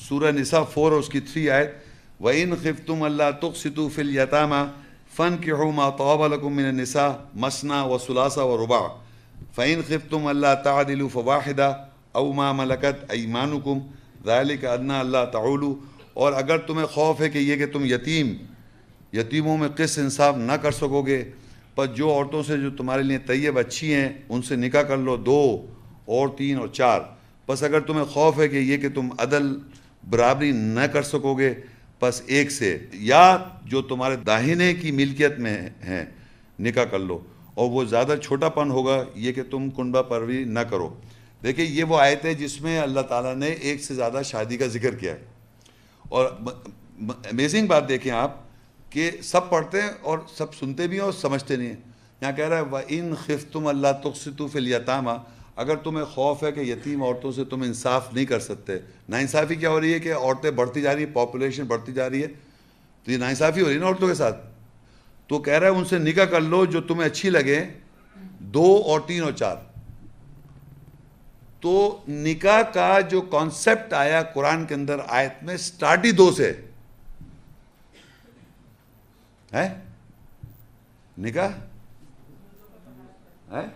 سورہ نساء 4 اور اس کی 3 آیت وَإِنْ خِفْتُمْ أَلَّا تُقْسِطُوا فِي الْيَتَامَى فَانكِحُوا مَا طَابَ لَكُم مِّنَ النِّسَاءِ مَثْنَىٰ وَثُلَاثَ وَرُبَاعَ فَإِنْ خِفْتُمْ أَلَّا تَعْدِلُوا فَوَاحِدَةً أَوْ مَا مَلَكَتْ أَيْمَانُكُمْ ذَلِكَ أَدْنَىٰ أَلَّا تَعُولُوا. اور اگر تمہیں خوف ہے کہ یہ کہ تم یتیموں میں قسط انصاف نہ کر سکو گے، پر جو عورتوں سے جو تمہارے لیے طیب اچھی ہیں ان سے نکاح کر لو، 2 اور 3 اور 4. بس اگر تمہیں خوف ہے کہ یہ کہ تم عدل برابری نہ کر سکو گے، پس ایک سے یا جو تمہارے داہنے کی ملکیت میں ہیں نکاح کر لو، اور وہ زیادہ چھوٹا پن ہوگا یہ کہ تم کنبہ پروری نہ کرو. دیکھیں یہ وہ آیت ہے جس میں اللہ تعالیٰ نے ایک سے زیادہ شادی کا ذکر کیا ہے. اور امیزنگ بات دیکھیں آپ کہ سب پڑھتے ہیں اور سب سنتے بھی ہیں اور سمجھتے نہیں ہیں. یہاں کہہ رہا ہے وَإِنْ خِفْتُمْ أَلَّا تُقْسِطُوا فِي الْيَتَامَى، اگر تمہیں خوف ہے کہ یتیم عورتوں سے تم انصاف نہیں کر سکتے. ناانصافی کیا ہو رہی ہے کہ عورتیں بڑھتی جا رہی ہیں، پاپولیشن بڑھتی جا رہی ہے، تو یہ ناانصافی ہو رہی ہے نا عورتوں کے ساتھ. تو کہہ رہا ہے ان سے نکاح کر لو جو تمہیں اچھی لگے، 2 اور 3 اور 4. تو نکاح کا جو کانسیپٹ آیا قرآن کے اندر آیت میں سٹارٹ ہی 2 سے ہے. نکاح ہے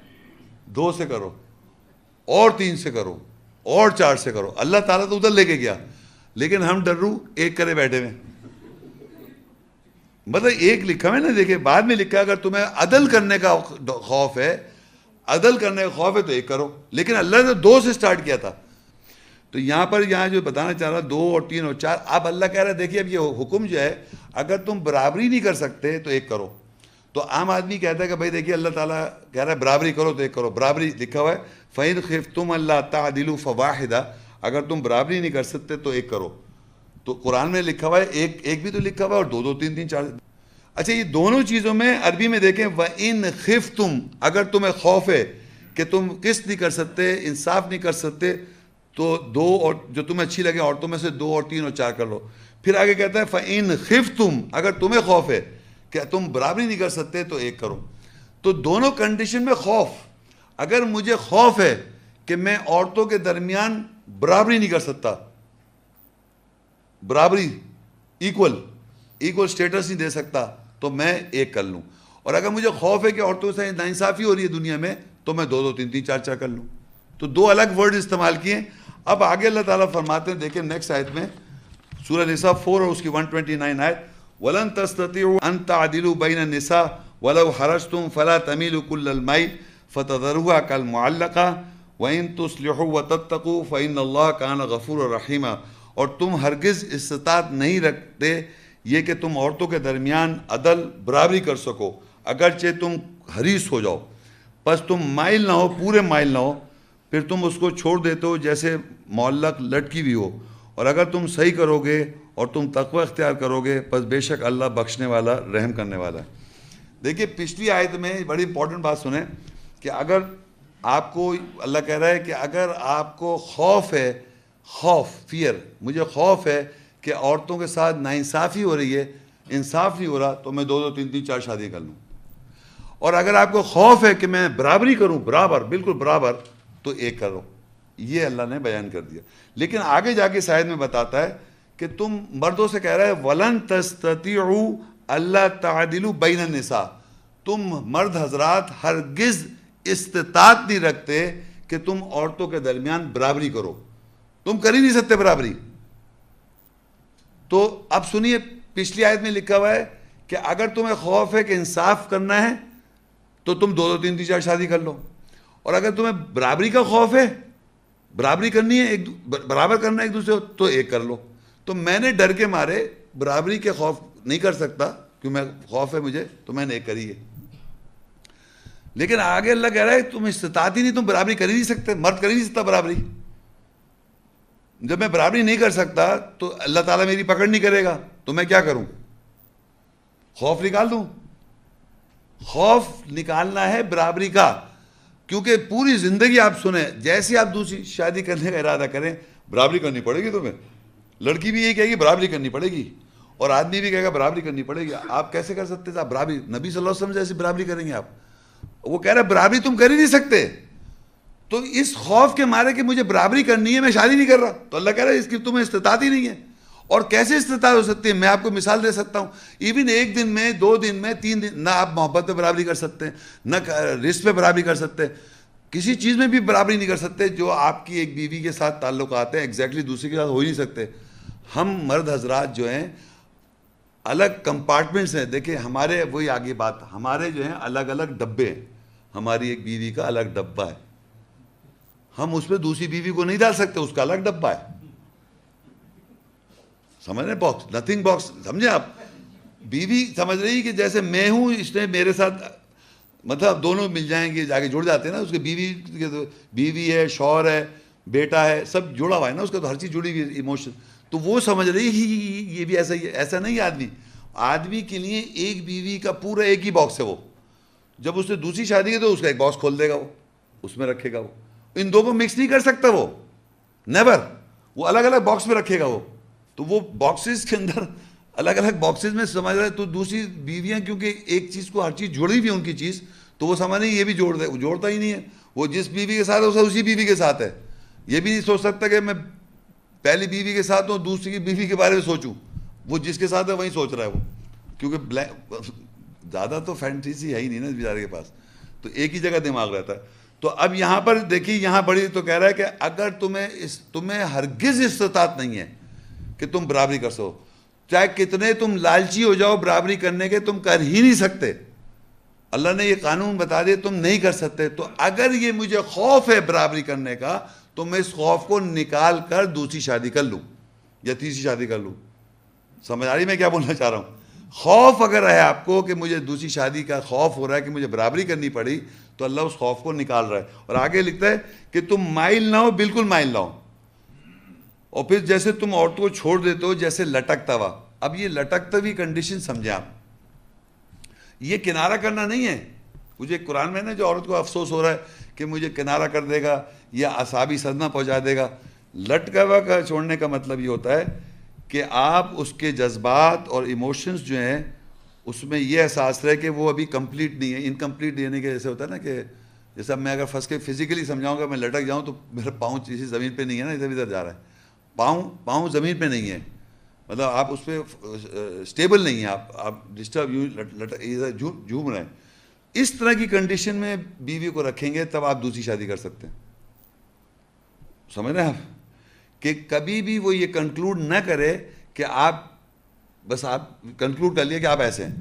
2 سے کرو اور 3 سے کرو اور 4 سے کرو. اللہ تعالیٰ تو ادھر لے کے گیا، لیکن ہم ڈرو ایک کرے بیٹھے ہوئے. مطلب ایک لکھا ہے نا، دیکھیں بعد میں لکھا ہے اگر تمہیں عدل کرنے کا خوف ہے، تو ایک کرو، لیکن اللہ نے 2 سے سٹارٹ کیا تھا. تو یہاں جو بتانا چاہ رہا 2 اور 3 اور 4، اب اللہ کہہ رہا ہے دیکھیے اب یہ حکم جو ہے اگر تم برابری نہیں کر سکتے تو ایک کرو. تو عام آدمی کہتا ہے کہ بھائی دیکھیے اللہ تعالیٰ کہہ رہا ہے برابری کرو تو ایک کرو. برابری لکھا ہوا ہے فَإِنْ خِفْتُمْ أَلَّا تَعْدِلُوا فَوَاحِدَةً، اگر تم برابری نہیں کر سکتے تو ایک کرو. تو قرآن میں لکھا ہوا ہے ایک بھی تو لکھا ہوا ہے، اور 2 2 3 3 4. اچھا یہ دونوں چیزوں میں عربی میں دیکھیں وَإِنْ خِفْتُمْ، اگر تمہیں خوف ہے کہ تم قسط نہیں کر سکتے، انصاف نہیں کر سکتے، تو 2 اور جو تمہیں اچھی لگے عورتوں میں سے 2 اور 3 اور 4 کر لو. پھر آگے کہتا ہے فَإِنْ خِفْتُمْ، اگر تمہیں خوف ہے کہ تم برابری نہیں کر سکتے تو ایک کرو. تو دونوں کنڈیشن میں خوف. اگر مجھے خوف ہے کہ میں عورتوں کے درمیان برابری نہیں کر سکتا، برابری ایکول سٹیٹس نہیں دے سکتا، تو میں ایک کر لوں. اور اگر مجھے خوف ہے کہ عورتوں سے ناانصافی ہو رہی ہے دنیا میں، تو میں 2 2 3 3 4 4 کر لوں. تو 2 الگ ورڈ استعمال کیے. اب آگے اللہ تعالیٰ فرماتے ہیں، دیکھیں نیکسٹ آیت میں سورہ نساء 4 اور اس کی 129 آیت وَلَن تَسْتَطِيعُوا أَن تَعْدِلُوا بَيْنَ النِّسَاءِ وَلَوْ حَرَصْتُمْ فَلَا تَمِيلُوا كُلَّ الْمَيْلِ فَتَذَرُوهَا كَالْمُعَلَّقَةِ وَإِن تُصْلِحُوا وَتَتَّقُوا فَإِنَّ اللَّهَ كَانَ غَفُورًا رَحِيمًا. اور تم ہرگز استطاعت نہیں رکھتے یہ کہ تم عورتوں کے درمیان عدل برابری کر سکو، اگرچہ تم حریص ہو جاؤ، پس تم مائل نہ ہو، پورے مائل نہ ہو، پھر تم اس کو چھوڑ دیتے ہو جیسے معلق لٹکی بھی ہو. اور اگر تم صحیح کرو گے اور تم تقوی اختیار کرو گے، پس بے شک اللہ بخشنے والا رحم کرنے والا ہے. دیکھیے پچھلی آیت میں بڑی امپورٹنٹ بات سنیں کہ اگر آپ کو اللہ کہہ رہا ہے کہ اگر آپ کو خوف ہے، فیئر، مجھے خوف ہے کہ عورتوں کے ساتھ ناانصافی ہو رہی ہے، انصاف نہیں ہو رہا، تو میں 2 2 3 3 4 شادی کر لوں. اور اگر آپ کو خوف ہے کہ میں برابری کروں، بالکل برابر، تو ایک کرو. یہ اللہ نے بیان کر دیا. لیکن آگے جا کے شاید میں بتاتا ہے کہ تم مردوں سے کہہ رہا ہے وَلَن تَسْتَطِيعُوا أَلَّا تَعْدِلُوا بَيْنَ النِّسَاءِ، تم مرد حضرات ہرگز استطاعت نہیں رکھتے کہ تم عورتوں کے درمیان برابری کرو. تم کر ہی نہیں سکتے برابری. تو اب سنیے پچھلی آیت میں لکھا ہوا ہے کہ اگر تمہیں خوف ہے کہ انصاف کرنا ہے تو تم 2 2 3 3 4 شادی کر لو. اور اگر تمہیں برابری کا خوف ہے، برابری کرنی ہے، برابر کرنا ہے ایک دوسرے کو، تو ایک کر لو. تو میں نے ڈر کے مارے برابری کے خوف نہیں کر سکتا، کیوں میں خوف ہے مجھے، تو میں نے ایک کری ہے. لیکن آگے اللہ کہہ رہا ہے تم استطاعت ہی نہیں، تم برابری کر ہی نہیں سکتے، مرد کر ہی نہیں سکتا برابری. جب میں برابری نہیں کر سکتا تو اللہ تعالیٰ میری پکڑ نہیں کرے گا، تو میں کیا کروں؟ خوف نکال دوں. خوف نکالنا ہے برابری کا. کیونکہ پوری زندگی آپ سنیں، جیسے آپ دوسری شادی کرنے کا ارادہ کریں برابری کرنی پڑے گی تمہیں. لڑکی بھی یہ کہے گی برابری کرنی پڑے گی، اور آدمی بھی کہے گا برابری کرنی پڑے گی. آپ کیسے کر سکتے تھے؟ آپ برابری نبی صلی اللہ علیہ وسلم جیسی برابری کریں گے آپ؟ وہ کہہ رہے برابری تم کر ہی نہیں سکتے. تو اس خوف کے مارے کہ مجھے برابری کرنی ہے میں شادی نہیں کر رہا. تو اللہ کہہ رہا ہے اس کی تمہیں استطاعت ہی نہیں ہے. اور کیسے استطاعت ہو سکتی ہے؟ میں آپ کو مثال دے سکتا ہوں. ایون 1 دن میں 2 دن میں 3 دن نہ آپ محبت پہ برابری کر سکتے ہیں، نہ رزق پہ برابری کر سکتے ہیں، کسی چیز میں بھی برابری نہیں کر سکتے. جو آپ کی ایک بیوی کے ساتھ تعلقات ہیں ایگزیکٹلی دوسری کے ساتھ ہو ہی نہیں سکتے. ہم مرد حضرات جو ہیں الگ کمپارٹمنٹس ہیں. دیکھیں ہمارے وہی آگے بات، ہمارے جو ہیں الگ الگ ڈبے ہیں. ہماری ایک بیوی کا الگ ڈبہ ہے، ہم اس پہ دوسری بیوی کو نہیں ڈال سکتے، اس کا الگ ڈبہ ہے. سمجھ رہے باکس، نتھنگ باکس. سمجھے آپ؟ بیوی سمجھ رہی کہ جیسے میں ہوں اس نے میرے ساتھ، مطلب دونوں مل جائیں گے، جا کے جڑ جاتے ہیں نا. اس کے بیوی ہے، شوہر ہے، بیٹا ہے، سب جڑا ہوا ہے نا اس کا، تو ہر چیز جڑی ہوئی ایموشن. تو وہ سمجھ رہی یہ بھی ایسا ہی ہے. ایسا نہیں آدمی کے لیے ایک بیوی کا پورا ایک ہی باکس ہے. وہ جب اس نے دوسری شادی کی تو اس کا ایک باکس کھول دے گا، وہ اس میں رکھے گا. وہ ان دو کو مکس نہیں کر سکتا، وہ نیور. وہ الگ الگ باکس میں رکھے گا. وہ تو وہ باکسز کے اندر الگ الگ باکسز میں سمجھ رہا ہے. تو دوسری بیویاں کیونکہ ایک چیز کو ہر چیز جڑی ہوئی ہے ان کی چیز، تو وہ سمجھ نہیں یہ بھی جوڑ دے. وہ جوڑتا ہی نہیں ہے. وہ جس بیوی کے ساتھ ہے اسی بیوی کے ساتھ ہے. یہ بھی نہیں سوچ سکتا کہ میں پہلی بیوی کے ساتھ ہوں دوسری بیوی کے بارے میں سوچوں. وہ جس کے ساتھ ہے وہیں سوچ رہا ہے وہ، کیونکہ زیادہ تو فینٹیسی ہے ہی نہیں نا بیچارے کے پاس، تو ایک ہی جگہ دماغ رہتا ہے. تو اب یہاں پر دیکھیے، یہاں بڑی تو کہہ رہا ہے کہ اگر تمہیں ہرگز استطاعت نہیں ہے کہ تم برابری کر سکو، چاہے کتنے تم لالچی ہو جاؤ برابری کرنے کے، تم کر ہی نہیں سکتے. اللہ نے یہ قانون بتا دیا تم نہیں کر سکتے. تو اگر یہ مجھے خوف ہے برابری کرنے کا تو میں اس خوف کو نکال کر دوسری شادی کر لوں یا تیسری شادی کر لوں. سمجھ آ رہی میں کیا بولنا چاہ رہا ہوں؟ خوف اگر ہے آپ کو کہ مجھے دوسری شادی کا خوف ہو رہا ہے کہ مجھے برابری کرنی پڑی، تو اللہ اس خوف کو نکال رہا ہے. اور آگے لکھتا ہے کہ تم مائل نہ ہو، بالکل مائل نہ ہو. اور پھر جیسے تم عورتوں کو چھوڑ دیتے ہو جیسے لٹکتا ہوا. اب یہ لٹکتا ہوئی کنڈیشن سمجھیں آپ، یہ کنارہ کرنا نہیں ہے. مجھے قرآن میں نا جو عورت کو افسوس ہو رہا ہے کہ مجھے کنارہ کر دے گا یا اعصابی صدمہ پہنچا دے گا. لٹکا ہوا کا چھوڑنے کا مطلب یہ ہوتا ہے کہ آپ اس کے جذبات اور ایموشنز جو ہیں اس میں یہ احساس رہے کہ وہ ابھی کمپلیٹ نہیں ہے. انکمپلیٹ یعنی کہ جیسے ہوتا ہے نا کہ جیسے میں اگر پھنس کے فزیکلی سمجھاؤں گا، میں لٹک جاؤں تو میرا پاؤں کسی زمین پہ نہیں ہے نا، ادھر ادھر جا رہا ہے. پاؤں زمین پہ نہیں ہے، مطلب آپ اس پہ اسٹیبل نہیں ہیں، آپ ڈسٹرب ادھر جھوم رہے ہیں. اس طرح کی کنڈیشن میں بیوی کو رکھیں گے تب آپ دوسری شادی کر سکتے ہیں. سمجھ رہے ہیں آپ کہ کبھی بھی وہ یہ کنکلوڈ نہ کرے کہ آپ کنکلوڈ کر لیے کہ آپ ایسے ہیں.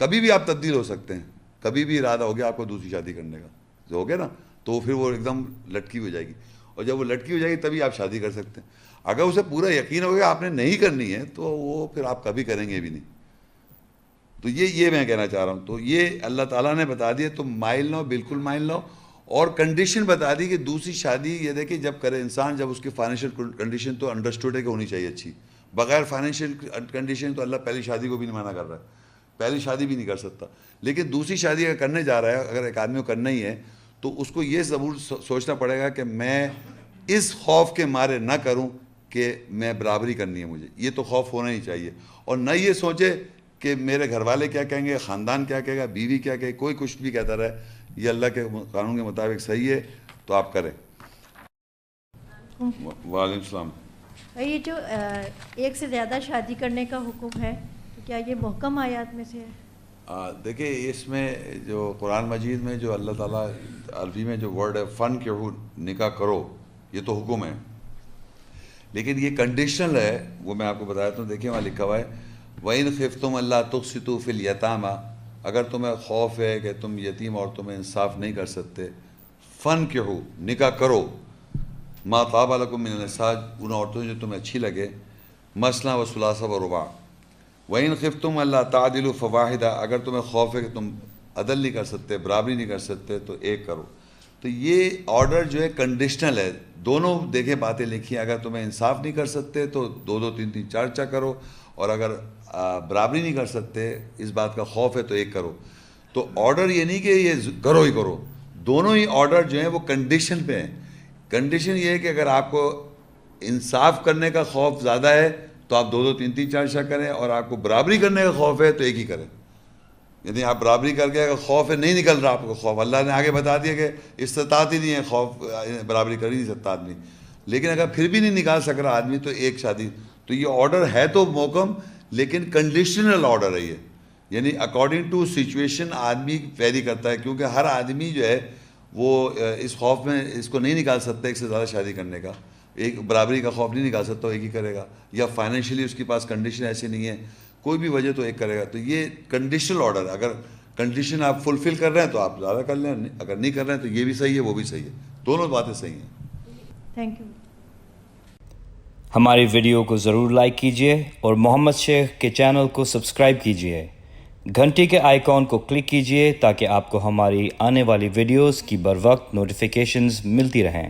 کبھی بھی آپ تبدیل ہو سکتے ہیں. کبھی بھی ارادہ ہو گیا آپ کو دوسری شادی کرنے کا، جو ہو گیا نا، تو پھر وہ ایک دم لٹکی ہو جائے گی. اور جب وہ لٹکی ہو جائے گی تبھی آپ شادی کر سکتے ہیں. اگر اسے پورا یقین ہو گیا آپ نے نہیں کرنی ہے تو وہ پھر آپ کبھی کریں گے بھی نہیں. تو یہ میں کہنا چاہ رہا ہوں. تو یہ اللہ تعالیٰ نے بتا دیا تم مائل نہ ہو، بالکل مائل نہ ہو. اور کنڈیشن بتا دی کہ دوسری شادی یہ دیکھیں جب کرے انسان، جب اس کی فائنینشیل کنڈیشن تو انڈرسٹوڈ ہے کہ ہونی چاہیے اچھی. بغیر فائنینشیل کنڈیشن تو اللہ پہلی شادی کو بھی نہیں منع کر رہا ہے، پہلی شادی بھی نہیں کر سکتا. لیکن دوسری شادی اگر کرنے جا رہا ہے، اگر ایک آدمی کو کرنا ہی ہے، تو اس کو یہ ضرور سوچنا پڑے گا کہ میں اس خوف کے مارے نہ کروں کہ میں برابری کرنی ہے مجھے. یہ تو خوف ہونا ہی چاہیے. اور نہ یہ سوچے کہ میرے گھر والے کیا کہیں گے، خاندان کیا کہے گا، بیوی کیا کہے، کوئی کچھ بھی کہتا رہے. یہ اللہ کے قانون کے مطابق صحیح ہے تو آپ کریں. وعلیکم السلام. یہ جو ایک سے زیادہ شادی کرنے کا حکم ہے، تو کیا یہ محکم آیات میں سے ہے؟ دیکھیں اس میں جو قرآن مجید میں جو اللہ تعالیٰ عربی میں جو ورڈ ہے فن کے نکاح کرو، یہ تو حکم ہے. لیکن یہ کنڈیشنل ہے، وہ میں آپ کو بتایا ہوں. دیکھیں وہاں لکھا ہوا ہے وَإِنْ خِفْتُمْ أَلَّا تُقْسِطُوا فِي الْيَتَامَى، اگر تمہیں خوف ہے کہ تم یتیم عورتوں میں انصاف نہیں کر سکتے، فن کے نکاح کرو ما طاب لکم من النساء، ان عورتوں جو تمہیں اچھی لگے، مثنی و ثلاث و رباع. وَإِنْ خِفْتُمْ أَلَّا تَعْدِلُوا فَوَاحِدَةً، اگر تمہیں خوف ہے کہ تم عدل نہیں کر سکتے، برابری نہیں کر سکتے، تو ایک کرو. تو یہ آرڈر جو ہے کنڈیشنل ہے. دونوں دیکھیں باتیں لکھی ہیں، اگر تمہیں انصاف نہیں کر سکتے تو 2 3 4 کرو، اور اگر برابری نہیں کر سکتے، اس بات کا خوف ہے، تو ایک کرو. تو آرڈر یہ نہیں کہ یہ کرو ہی کرو، دونوں ہی آرڈر جو ہیں وہ کنڈیشن پہ ہیں. کنڈیشن یہ ہے کہ اگر آپ کو انصاف کرنے کا خوف زیادہ ہے تو آپ 2 3 4 کریں، اور آپ کو برابری کرنے کا خوف ہے تو ایک ہی کریں. یعنی آپ برابری کر کے اگر خوف ہے نہیں نکل رہا آپ کو خوف, اللہ نے آگے بتا دیا کہ استطاعت ہی نہیں ہے, خوف برابری کر ہی نہیں سکتا آدمی, لیکن اگر پھر بھی نہیں نکال سک رہا آدمی تو ایک شادی, تو یہ آرڈر ہے تو محکم لیکن کنڈیشنل آرڈر ہے یہ, یعنی اکارڈنگ ٹو سچویشن آدمی ویری کرتا ہے, کیونکہ ہر آدمی جو ہے وہ اس خوف میں اس کو نہیں نکال سکتا ایک سے زیادہ شادی کرنے کا, ایک برابری کا خوف نہیں نکال سکتا, ایک ہی کرے گا, یا فائنینشلی اس کے پاس کنڈیشن ایسی نہیں ہے, کوئی بھی وجہ تو ایک کرے گا. تو یہ کنڈیشنل آرڈر, اگر کنڈیشن آپ فلفل کر رہے ہیں تو آپ زیادہ کر لیں, اگر نہیں کر رہے ہیں تو یہ بھی صحیح ہے وہ بھی صحیح ہے, دونوں باتیں صحیح ہیں. Thank you. ہماری ویڈیو کو ضرور لائک کیجیے اور محمد شیخ کے چینل کو سبسکرائب کیجیے. گھنٹی کے آئیکن کو کلک کیجیے تاکہ آپ کو ہماری آنے والی ویڈیوز کی بر وقت نوٹیفیکیشنز ملتی رہیں.